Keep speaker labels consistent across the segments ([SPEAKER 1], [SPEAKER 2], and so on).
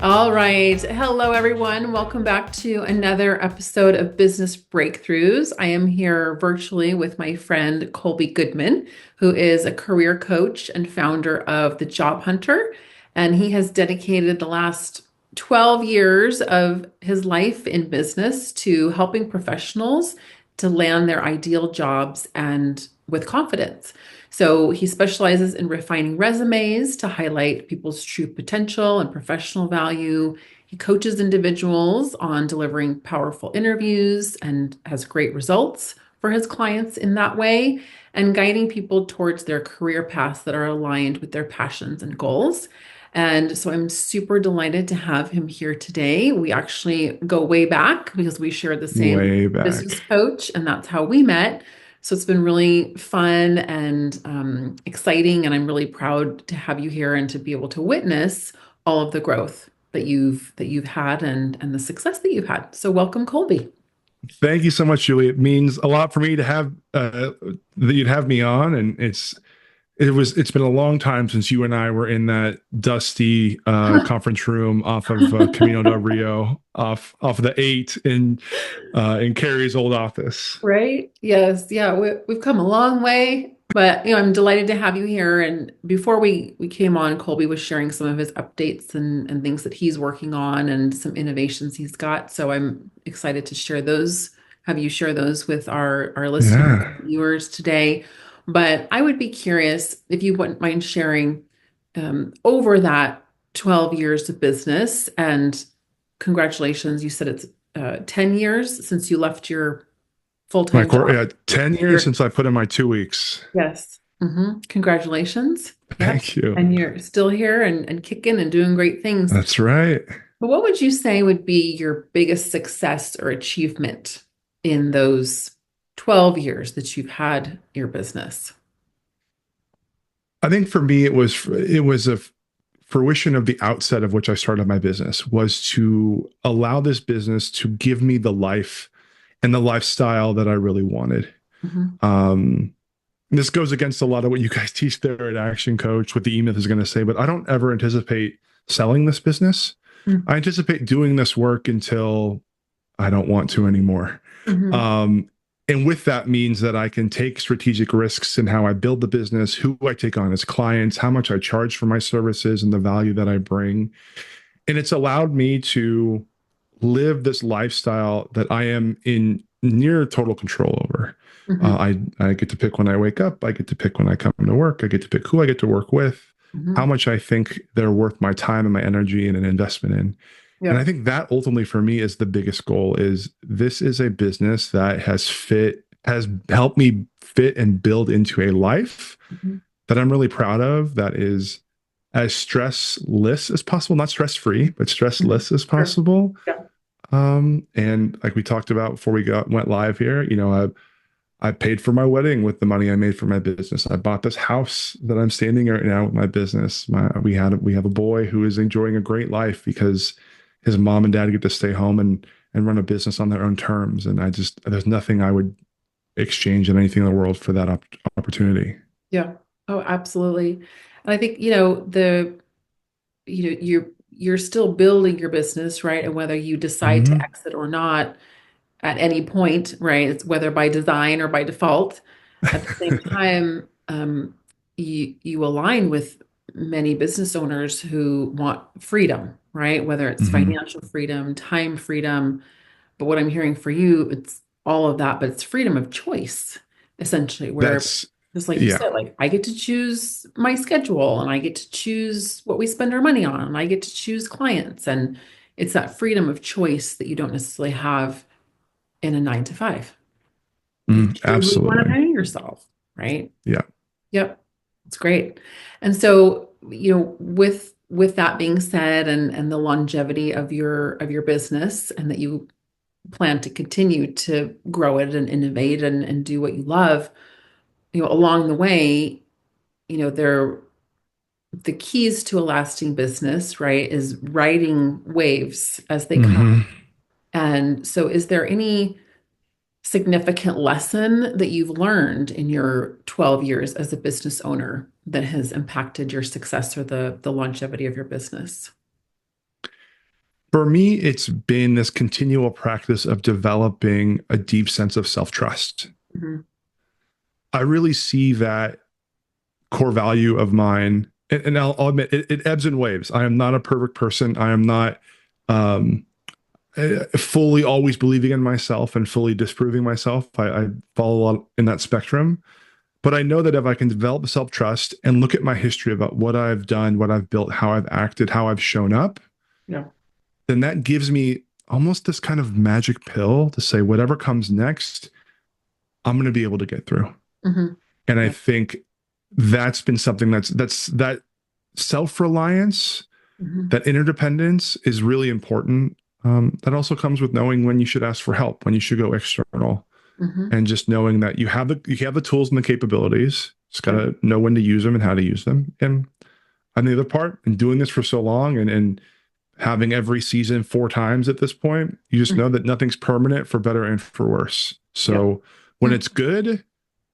[SPEAKER 1] All right. Hello, everyone. Welcome back to another episode of Business Breakthroughs. I am here virtually with my friend Kolby Goodman, who is a career coach and founder of the Job Huntr. And he has dedicated the last 12 years of his life in business to helping professionals to land their ideal jobs and with confidence. So he specializes in refining resumes to highlight people's true potential and professional value. He coaches individuals on delivering powerful interviews and has great results for his clients in that way, and guiding people towards their career paths that are aligned with their passions and goals. And so I'm super delighted to have him here today. We actually go way back because we share the same
[SPEAKER 2] Way
[SPEAKER 1] business
[SPEAKER 2] back.
[SPEAKER 1] coach, and that's how we met. So it's been really fun and exciting, and I'm really proud to have you here and to be able to witness all of the growth that you've had and the success that you've had. So welcome, Kolby.
[SPEAKER 2] Thank you so much, Julie. It means a lot for me to have that you'd have me on, and it's been a long time since you and I were in that dusty conference room off of Camino del Rio, off of the 8 in Carrie's old office.
[SPEAKER 1] Right? Yes. Yeah. We've come a long way, but I'm delighted to have you here. And before we came on, Kolby was sharing some of his updates and things that he's working on and some innovations he's got. So I'm excited to share those, have you share those with our listeners
[SPEAKER 2] Yeah.
[SPEAKER 1] and viewers today. But I would be curious if you wouldn't mind sharing over that 12 years of business, and congratulations, you said it's 10 years since you left your full-time job.
[SPEAKER 2] 10 years
[SPEAKER 1] You're,
[SPEAKER 2] since I put in my 2 weeks.
[SPEAKER 1] yes. Congratulations. Yep.
[SPEAKER 2] Thank you.
[SPEAKER 1] And you're still here and kicking and doing great things.
[SPEAKER 2] That's right.
[SPEAKER 1] But what would you say would be your biggest success or achievement in those 12 years that you've had your business?
[SPEAKER 2] I think for me, it was a fruition of the outset of which I started my business was to allow this business to give me the life and the lifestyle that I really wanted.
[SPEAKER 1] Mhm.
[SPEAKER 2] Um, this goes against a lot of what you guys teach there at Action Coach, what the E-Myth is going to say, but I don't ever anticipate selling this business. I anticipate doing this work until I don't want to anymore.
[SPEAKER 1] Mhm.
[SPEAKER 2] Um, and with that means that I can take strategic risks in how I build the business, who I take on as clients, how much I charge for my services, and the value that I bring. And it's allowed me to live this lifestyle that I am in near total control over.
[SPEAKER 1] Mhm.
[SPEAKER 2] I get to pick when I wake up. I get to pick when I come to work. I get to pick who I get to work with, how
[SPEAKER 1] Mhm.
[SPEAKER 2] much I think they're worth my time and my energy and an investment in. And I
[SPEAKER 1] Yep.
[SPEAKER 2] think that ultimately for me is the biggest goal is this is a business that has helped me fit and build into a life
[SPEAKER 1] Mhm.
[SPEAKER 2] that I'm really proud of, that is as stressless as possible, not stress free, but
[SPEAKER 1] Mhm.
[SPEAKER 2] stressless as
[SPEAKER 1] Sure.
[SPEAKER 2] possible.
[SPEAKER 1] Yeah.
[SPEAKER 2] And like we talked about before went live here, I paid for my wedding with the money I made for my business. I bought this house that I'm standing in right now with my business. We have a boy who is enjoying a great life because his mom and dad get to stay home and run a business on their own terms. And there's nothing I would exchange in anything in the world for that opportunity.
[SPEAKER 1] Yeah. Oh, absolutely. And I think, you're still building your business, right? And whether you decide to
[SPEAKER 2] Hmm.
[SPEAKER 1] exit or not at any point, right? It's whether by design or by default. At the same time, you align with many business owners who want freedom, right? Whether it's
[SPEAKER 2] Hmm.
[SPEAKER 1] financial freedom, time freedom. But what I'm hearing for you, it's all of that, but it's freedom of choice, essentially, where
[SPEAKER 2] That's
[SPEAKER 1] just like you
[SPEAKER 2] yeah.
[SPEAKER 1] said, like I get to choose my schedule and I get to choose what we spend our money on and I get to choose clients. And it's that freedom of choice that you don't necessarily have in a 9 to 5. You choose what you want to
[SPEAKER 2] Absolutely.
[SPEAKER 1] pay yourself, right?
[SPEAKER 2] Yeah.
[SPEAKER 1] Yep. It's great. And so, with that being said and the longevity of your business and that you plan to continue to grow it and innovate and do what you love, along the way, there the keys to a lasting business, right, is riding waves as they come.
[SPEAKER 2] Hmm.
[SPEAKER 1] And so is there any significant lesson that you've learned in your 12 years as a business owner that has impacted your success or the longevity of your business?
[SPEAKER 2] For me, it's been this continual practice of developing a deep sense of self-trust.
[SPEAKER 1] Mhm.
[SPEAKER 2] I really see that core value of mine, and I'll admit it ebbs and waves. I am not a perfect person. I am not um, fully always believing in myself and fully disproving myself. I fall a lot in that spectrum. But I know that if I can develop self trust and look at my history about what I've done, what I've built, how I've acted, how I've shown up,
[SPEAKER 1] Yeah.
[SPEAKER 2] then that gives me almost this kind of magic pill to say, whatever comes next, I'm going to be able to get through.
[SPEAKER 1] Hmm.
[SPEAKER 2] And I
[SPEAKER 1] Yeah.
[SPEAKER 2] think that's been something that self reliance,
[SPEAKER 1] Hmm.
[SPEAKER 2] that interdependence is really important. That also comes with knowing when you should ask for help, when you should go external,
[SPEAKER 1] Hmm.
[SPEAKER 2] and just knowing that you have the tools and the capabilities. Just
[SPEAKER 1] Yeah.
[SPEAKER 2] gotta know when to use them and how to use them. And on the other part, and doing this for so long, and having every season 4 times at this point, you just know
[SPEAKER 1] Mhm.
[SPEAKER 2] that nothing's permanent for better and for worse.
[SPEAKER 1] Yep.
[SPEAKER 2] So when it's good,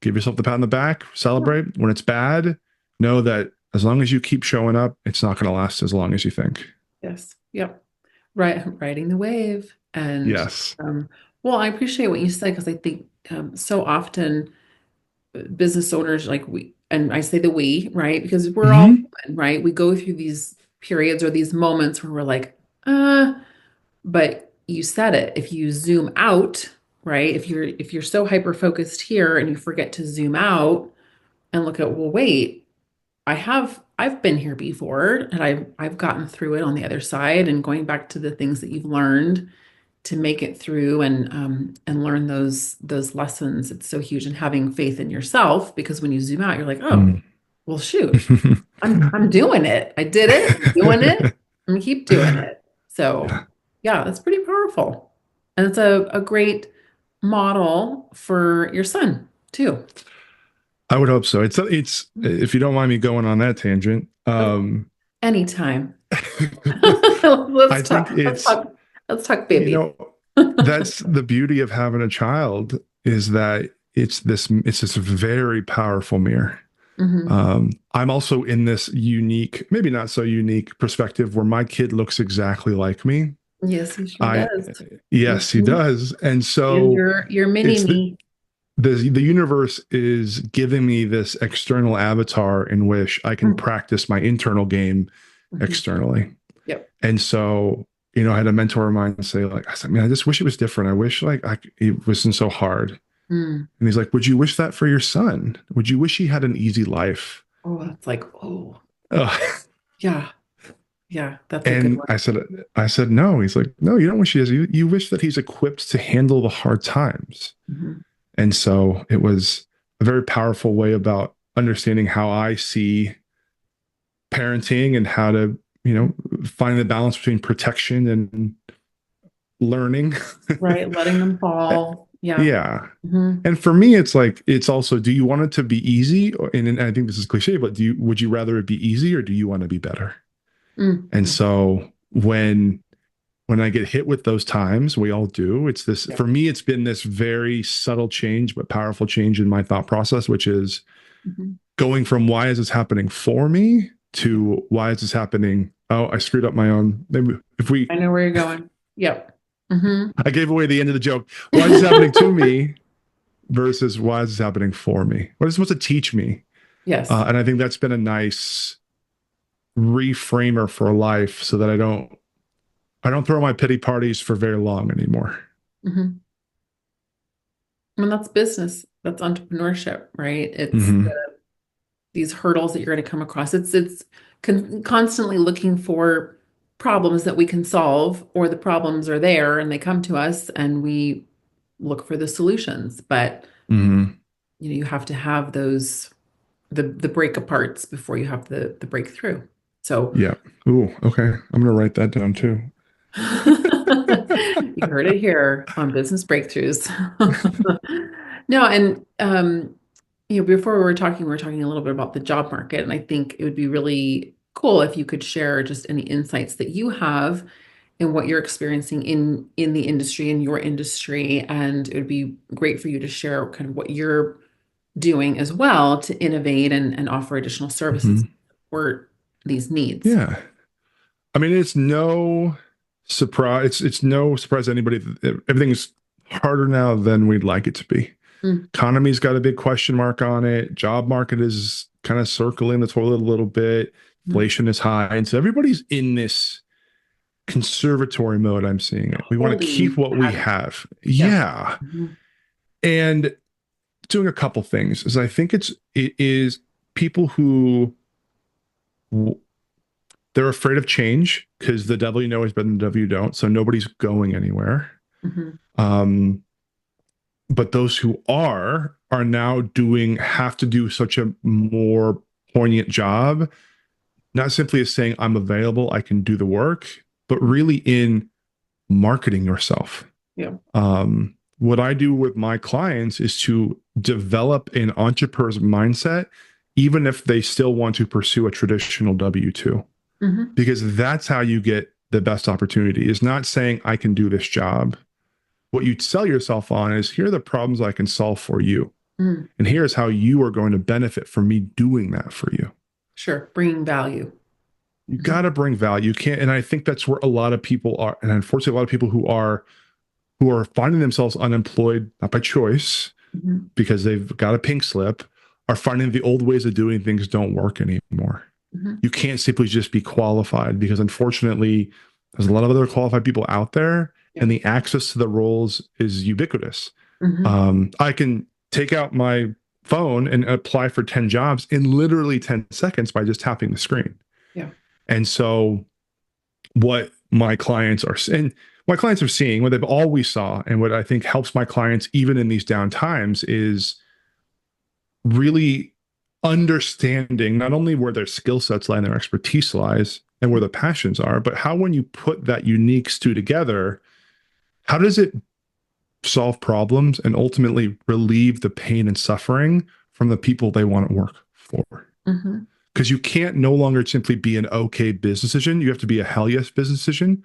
[SPEAKER 2] give yourself the pat on the back,
[SPEAKER 1] Yeah.
[SPEAKER 2] celebrate. When it's bad, know that as long as you keep showing up, it's not going to last as long as you think.
[SPEAKER 1] Yes. Yep. Right. Riding the wave. And
[SPEAKER 2] Yes.
[SPEAKER 1] um, well, I appreciate what you said because I think so often business owners, like we, and I say the we, right? Because we're all
[SPEAKER 2] Hmm.
[SPEAKER 1] human, right? We go through these periods or these moments where we're like, uh, but you said it. If you zoom out, right? If you're so hyper focused here and you forget to zoom out and look at, well, wait, I've been here before and I've gotten through it on the other side and going back to the things that you've learned to make it through and learn those lessons. It's so huge and having faith in yourself because when you zoom out, you're like, oh,
[SPEAKER 2] Mm.
[SPEAKER 1] well, shoot, I'm doing it. I did it. I'm doing it. I'm gonna keep doing it. So
[SPEAKER 2] Yeah,
[SPEAKER 1] yeah, that's pretty powerful. And it's a great model for your son too.
[SPEAKER 2] I would hope so. It's if you don't mind me going on that tangent.
[SPEAKER 1] Oh, anytime. Let's
[SPEAKER 2] I think
[SPEAKER 1] talk.
[SPEAKER 2] it's
[SPEAKER 1] Let's talk
[SPEAKER 2] you
[SPEAKER 1] baby.
[SPEAKER 2] know that's the beauty of having a child is that it's this very powerful mirror.
[SPEAKER 1] Hmm.
[SPEAKER 2] I'm also in this unique, maybe not so unique perspective where my kid looks exactly like me.
[SPEAKER 1] Yes, he sure
[SPEAKER 2] I
[SPEAKER 1] does.
[SPEAKER 2] Yes, he
[SPEAKER 1] Mhm.
[SPEAKER 2] does, and
[SPEAKER 1] Is
[SPEAKER 2] so
[SPEAKER 1] your mini
[SPEAKER 2] it's
[SPEAKER 1] me.
[SPEAKER 2] the universe is giving me this external avatar in which I can practice my internal game
[SPEAKER 1] Mhm.
[SPEAKER 2] externally.
[SPEAKER 1] Yep.
[SPEAKER 2] And so, I had a mentor of mine say, like, I said, man, I just wish it was different. I wish it wasn't so hard.
[SPEAKER 1] Mm.
[SPEAKER 2] And he's like, would you wish that for your son? Would you wish he had an easy life?
[SPEAKER 1] Oh, it's like, oh,
[SPEAKER 2] Ugh.
[SPEAKER 1] yeah, yeah, that's a good
[SPEAKER 2] And
[SPEAKER 1] one.
[SPEAKER 2] I said, no. He's like, no, you don't wish he has. You wish that he's equipped to handle the hard times.
[SPEAKER 1] Mhm.
[SPEAKER 2] And so it was a very powerful way about understanding how I see parenting and how to, find the balance between protection and learning.
[SPEAKER 1] Right, letting them fall. Yeah.
[SPEAKER 2] Yeah.
[SPEAKER 1] Hmm.
[SPEAKER 2] And for me, it's like, it's also, do you want it to be easy? And I think this is cliche, but would you rather it be easy or do you want to be better? And
[SPEAKER 1] Mm-hmm.
[SPEAKER 2] so when I get hit with those times, we all do. It's this,
[SPEAKER 1] Yeah.
[SPEAKER 2] for me, it's been this very subtle change, but powerful change in my thought process, which is
[SPEAKER 1] Hmm.
[SPEAKER 2] going from why is this happening for me to why is this happening? Oh, I screwed up my own. Maybe if we,
[SPEAKER 1] I know where you're going. Yep. Hmm.
[SPEAKER 2] I gave away the end of the joke. Why is this happening to me versus why is this happening for me? What is it supposed to teach me?
[SPEAKER 1] Yes.
[SPEAKER 2] And I think that's been a nice reframer for life so that I don't throw my pity parties for very long anymore.
[SPEAKER 1] Hmm. And that's business. That's entrepreneurship, right? It's
[SPEAKER 2] Mm-hmm.
[SPEAKER 1] these hurdles that you're going to come across. It's constantly looking for problems that we can solve, or the problems are there and they come to us and we look for the solutions. But
[SPEAKER 2] Mm-hmm.
[SPEAKER 1] you have to have those the break aparts before you have the breakthrough. So
[SPEAKER 2] Yeah. Ooh, okay. I'm gonna write that down too.
[SPEAKER 1] you heard it here on Business Breakthroughs. No, and before we were talking a little bit about the job market, and I think it would be really cool if you could share just any insights that you have in what you're experiencing in the industry, in your industry, and it would be great for you to share kind of what you're doing as well to innovate and offer additional services
[SPEAKER 2] Mhm.
[SPEAKER 1] for these needs.
[SPEAKER 2] Yeah. I mean, it's no surprise. It's no surprise to anybody that everything's harder now than we'd like it to be.
[SPEAKER 1] Mm,
[SPEAKER 2] Economy's got a big question mark on it. Job market is kind of circling the toilet a little bit.
[SPEAKER 1] mm.
[SPEAKER 2] Inflation is high. And so everybody's in this conservatory mode. I'm seeing it. We want to keep
[SPEAKER 1] Holding
[SPEAKER 2] what we
[SPEAKER 1] pattern.
[SPEAKER 2] have.
[SPEAKER 1] Yeah.
[SPEAKER 2] Yeah.
[SPEAKER 1] Mhm.
[SPEAKER 2] And doing a couple things is I think it is people who they're afraid of change because the devil you know is better than the devil you don't. So nobody's going anywhere.
[SPEAKER 1] Mhm.
[SPEAKER 2] Um, but those who are now have to do such a more poignant job, not simply as saying I'm available, I can do the work, but really in marketing yourself.
[SPEAKER 1] Yeah.
[SPEAKER 2] What I do with my clients is to develop an entrepreneur's mindset, even if they still want to pursue a traditional W-2,
[SPEAKER 1] Mhm.
[SPEAKER 2] because that's how you get the best opportunity, is not saying I can do this job. What you sell yourself on is, here are the problems I can solve for you.
[SPEAKER 1] Mm.
[SPEAKER 2] And here's how you are going to benefit from me doing that for you.
[SPEAKER 1] Sure. Bringing value.
[SPEAKER 2] You
[SPEAKER 1] Mhm.
[SPEAKER 2] got to bring value. You can't, and I think that's where a lot of people are, and unfortunately, a lot of people who are finding themselves unemployed, not by choice,
[SPEAKER 1] Mhm.
[SPEAKER 2] because they've got a pink slip, are finding the old ways of doing things don't work anymore.
[SPEAKER 1] Mhm.
[SPEAKER 2] You can't simply just be qualified, because unfortunately, there's a lot of other qualified people out there,
[SPEAKER 1] Yeah.
[SPEAKER 2] and the access to the roles is ubiquitous.
[SPEAKER 1] Mhm.
[SPEAKER 2] I can take out my phone and apply for 10 jobs in literally 10 seconds by just tapping the screen.
[SPEAKER 1] Yeah.
[SPEAKER 2] And so what my clients are seeing, what they've always saw, and what I think helps my clients even in these down times, is really understanding not only where their skill sets lie and their expertise lies and where the passions are, but how, when you put that unique stew together, how does it solve problems and ultimately relieve the pain and suffering from the people they want to work for?
[SPEAKER 1] Mhm.
[SPEAKER 2] Because you can't no longer simply be an okay business decision. You have to be a hell yes business decision,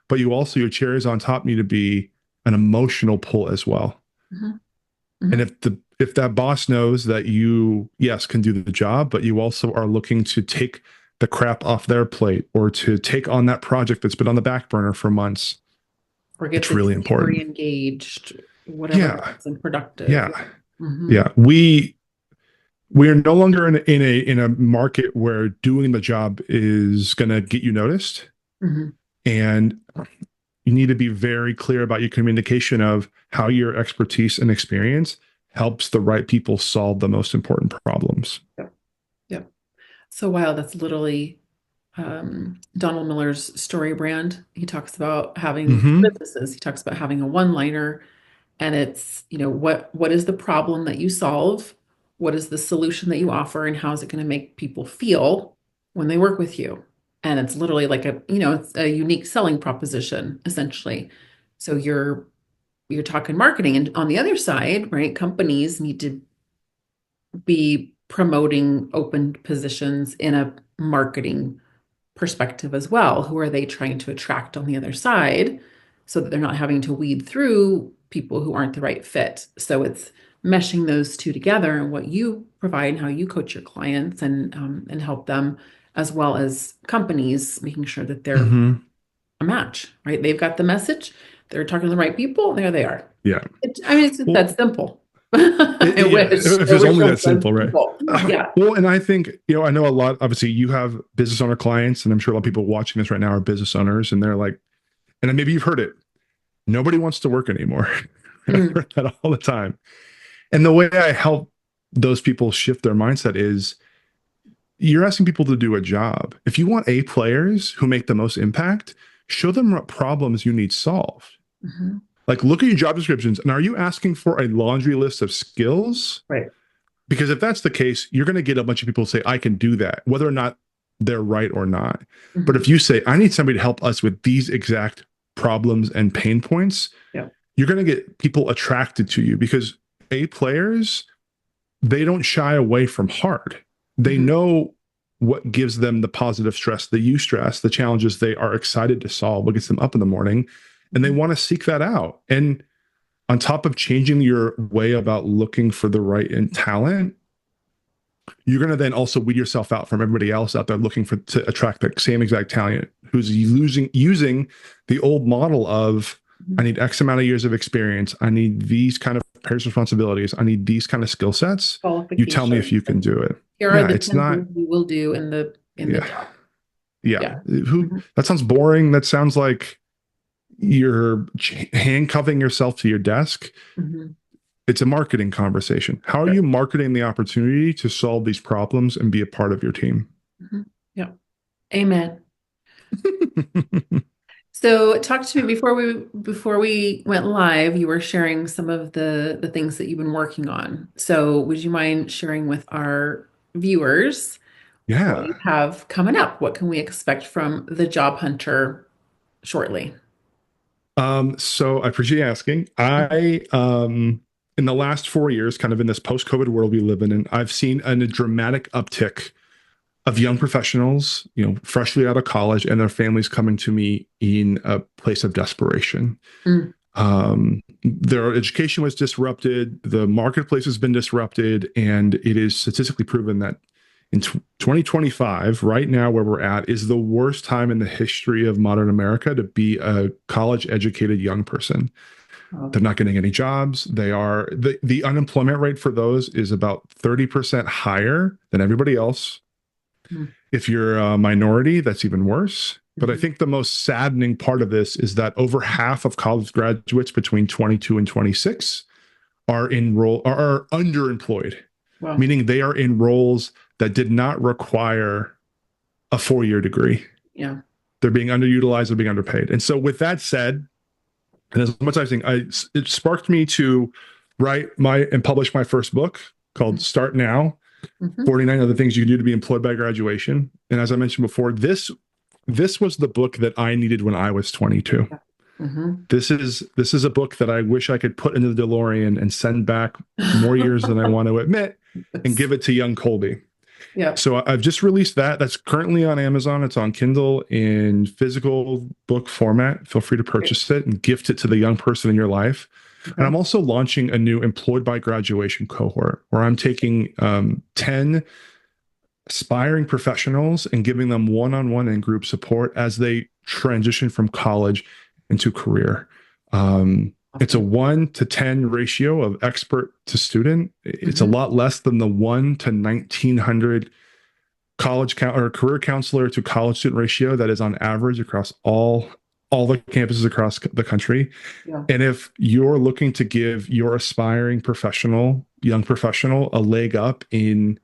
[SPEAKER 2] but you also, your cherries on top need to be an emotional pull as well.
[SPEAKER 1] Mhm.
[SPEAKER 2] And
[SPEAKER 1] Mhm.
[SPEAKER 2] if that boss knows that you, yes, can do the job, but you also are looking to take the crap off their plate or to take on that project that's been on the back burner for months,
[SPEAKER 1] Or get
[SPEAKER 2] it's
[SPEAKER 1] the
[SPEAKER 2] really
[SPEAKER 1] team
[SPEAKER 2] important.
[SPEAKER 1] re-engaged, whatever
[SPEAKER 2] Yeah.
[SPEAKER 1] that is, and productive.
[SPEAKER 2] Yeah.
[SPEAKER 1] Mhm.
[SPEAKER 2] Yeah. We are no longer in a market where doing the job is going to get you noticed,
[SPEAKER 1] Mhm.
[SPEAKER 2] and you need to be very clear about your communication of how your expertise and experience helps the right people solve the most important problems.
[SPEAKER 1] Yep. Yep. So wow, that's literally Donald Miller's story brand. He talks about having for
[SPEAKER 2] Mm-hmm.
[SPEAKER 1] businesses, he talks about having a one-liner, and it's, what is the problem that you solve? What is the solution that you offer, and how is it going to make people feel when they work with you? And it's literally like it's a unique selling proposition, essentially. So you're talking marketing, and on the other side, right, companies need to be promoting open positions in a marketing perspective as well. Who are they trying to attract on the other side so that they're not having to weed through people who aren't the right fit? So it's meshing those two together, and what you provide and how you coach your clients and help them, as well as companies, making sure that they're
[SPEAKER 2] Mm-hmm.
[SPEAKER 1] a match, right? They've got the message, they're talking to the right people, there they are.
[SPEAKER 2] Yeah.
[SPEAKER 1] I mean, it's
[SPEAKER 2] Well,
[SPEAKER 1] that simple. I
[SPEAKER 2] yeah.
[SPEAKER 1] wish.
[SPEAKER 2] If
[SPEAKER 1] I
[SPEAKER 2] it's
[SPEAKER 1] wish
[SPEAKER 2] only
[SPEAKER 1] it
[SPEAKER 2] that
[SPEAKER 1] was that
[SPEAKER 2] simple, right?
[SPEAKER 1] simple. Yeah.
[SPEAKER 2] Well, and I think, I know a lot, obviously you have business owner clients, and I'm sure a lot of people watching this right now are business owners, and they're like, and maybe you've heard it, nobody wants to work anymore. I
[SPEAKER 1] Mm,
[SPEAKER 2] heard that all the time. And the way I help those people shift their mindset is, you're asking people to do a job. If you want A players who make the most impact, show them what problems you need solved.
[SPEAKER 1] mhm.
[SPEAKER 2] Like, look at your job descriptions, and are you asking for a laundry list of skills?
[SPEAKER 1] Right.
[SPEAKER 2] Because if that's the case, you're going to get a bunch of people say, I can do that, whether or not they're right or not. But
[SPEAKER 1] Mhm.
[SPEAKER 2] if you say, I need somebody to help us with these exact problems and pain points,
[SPEAKER 1] Yeah.
[SPEAKER 2] you're going to get people attracted to you, because A players, they don't shy away from hard. They
[SPEAKER 1] Mhm.
[SPEAKER 2] know what gives them the positive stress, the eustress, the challenges they are excited to solve, what gets them up in the morning, and they
[SPEAKER 1] Mhm.
[SPEAKER 2] want to seek that out. And on top of changing your way about looking for the right talent, you're going to then also weed yourself out from everybody else out there looking for to attract the same exact talent who's using the old model of I
[SPEAKER 1] Mhm.
[SPEAKER 2] need X amount of years of experience. I need these kind of pairs of responsibilities. I need these kind of skill sets. You tell me if
[SPEAKER 1] Qualifications.
[SPEAKER 2] you can
[SPEAKER 1] And
[SPEAKER 2] do it.
[SPEAKER 1] here are
[SPEAKER 2] Yeah,
[SPEAKER 1] the
[SPEAKER 2] it's
[SPEAKER 1] 10
[SPEAKER 2] not.
[SPEAKER 1] things you will do in the
[SPEAKER 2] Yeah,
[SPEAKER 1] job.
[SPEAKER 2] yeah.
[SPEAKER 1] Yeah.
[SPEAKER 2] Who
[SPEAKER 1] Mhm.
[SPEAKER 2] that sounds boring. That sounds like you're handcuffing yourself to your desk.
[SPEAKER 1] Mhm.
[SPEAKER 2] It's a marketing conversation. How are you marketing the opportunity to solve these problems and be a part of your team?
[SPEAKER 1] Mhm. Yeah. Amen. So talk to me before we went live, you were sharing some of the things that you've been working on. So would you mind sharing with our viewers what
[SPEAKER 2] Yeah.
[SPEAKER 1] you have coming up? What can we expect from the Job Hunter shortly?
[SPEAKER 2] So I appreciate you asking. In the last 4 years, kind of in this post-COVID world we live in, I've seen a dramatic uptick of young professionals, freshly out of college, and their families coming to me in a place of desperation.
[SPEAKER 1] Mm,
[SPEAKER 2] Their education was disrupted, the marketplace has been disrupted, and it is statistically proven that in 2025, right now where we're at, is the worst time in the history of modern America to be a college educated young person.
[SPEAKER 1] oh,
[SPEAKER 2] They're not getting any jobs. The unemployment rate for those is about 30% higher than everybody else.
[SPEAKER 1] mm,
[SPEAKER 2] If you're a minority, that's even worse. But I
[SPEAKER 1] mhm.
[SPEAKER 2] think the most saddening part of this is that over half of college graduates between 22 and 26 are underemployed,
[SPEAKER 1] Well,
[SPEAKER 2] meaning they are in roles that did not require a 4-year degree.
[SPEAKER 1] yeah.
[SPEAKER 2] They're being underutilized, they're being underpaid. And so with that said, and as much as I think it sparked me to write my and publish my first book called Start Now,
[SPEAKER 1] Mhm.
[SPEAKER 2] 49 other things you can do to be employed by graduation. And as I mentioned before, this was the book that I needed when I was 22.
[SPEAKER 1] Yeah. Mhm.
[SPEAKER 2] This is a book that I wish I could put into the DeLorean and send back more years than I want to admit and give it to young Kolby.
[SPEAKER 1] Yeah.
[SPEAKER 2] So I've just released that. That's currently on Amazon. It's on Kindle in physical book format. Feel free to
[SPEAKER 1] Great.
[SPEAKER 2] purchase it and gift it to the young person in your life. And
[SPEAKER 1] Okay.
[SPEAKER 2] I'm also launching a new employed by graduation cohort where I'm taking 10 aspiring professionals and giving them one-on-one and group support as they transition from college into career. It's a
[SPEAKER 1] Awesome.
[SPEAKER 2] 1 to 10 ratio of expert to student. It's a
[SPEAKER 1] Mhm.
[SPEAKER 2] lot less than the 1 to 1,900 or career counselor to college student ratio that is on average across all the campuses across the country.
[SPEAKER 1] Yeah.
[SPEAKER 2] And if you're looking to give your aspiring young professional, a leg up in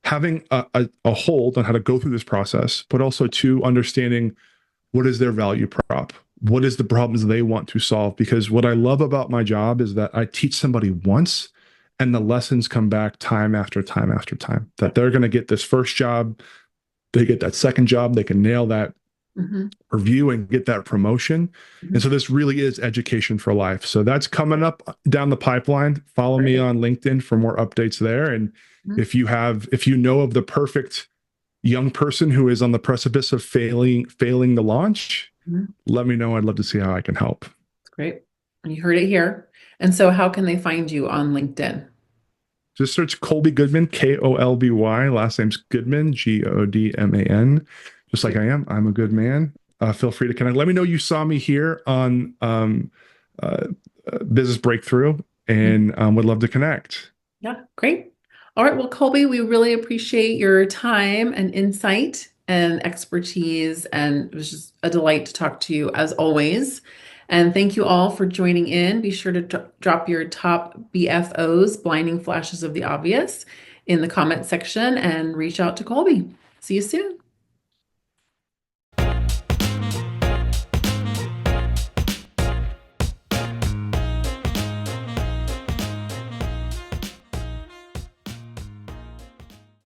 [SPEAKER 2] having a hold on how to go through this process, but also to understanding what is their value prop, what is the problems they want to solve. Because what I love about my job is that I teach somebody once and the lessons come back time after time after time, that they're going to get this first job, they get that second job, they can nail that
[SPEAKER 1] Mhm.
[SPEAKER 2] review and get that promotion. And
[SPEAKER 1] Mhm.
[SPEAKER 2] so this really is education for life. So that's coming up down the pipeline. Follow me
[SPEAKER 1] Great.
[SPEAKER 2] on LinkedIn for more updates there. And
[SPEAKER 1] Mhm.
[SPEAKER 2] if you know of the perfect young person who is on the precipice of failing the launch,
[SPEAKER 1] Mhm.
[SPEAKER 2] let me know. I'd love to see how I can help.
[SPEAKER 1] That's great. You heard it here. And so how can they find you on LinkedIn?
[SPEAKER 2] Just search Kolby Goodman, Kolby. Last name's Goodman, Godman. Just like
[SPEAKER 1] Great.
[SPEAKER 2] I am. I'm a good man. Feel free to connect. Let me know you saw me here on uh, Business Breakthrough and would love to connect.
[SPEAKER 1] Yeah, great. All right. Well, Colby, we really appreciate your time and insight and expertise. And it was just a delight to talk to you as always. And thank you all for joining in. Be sure to drop your top BFOs, blinding flashes of the obvious, in the comment section and reach out to Colby. See you soon.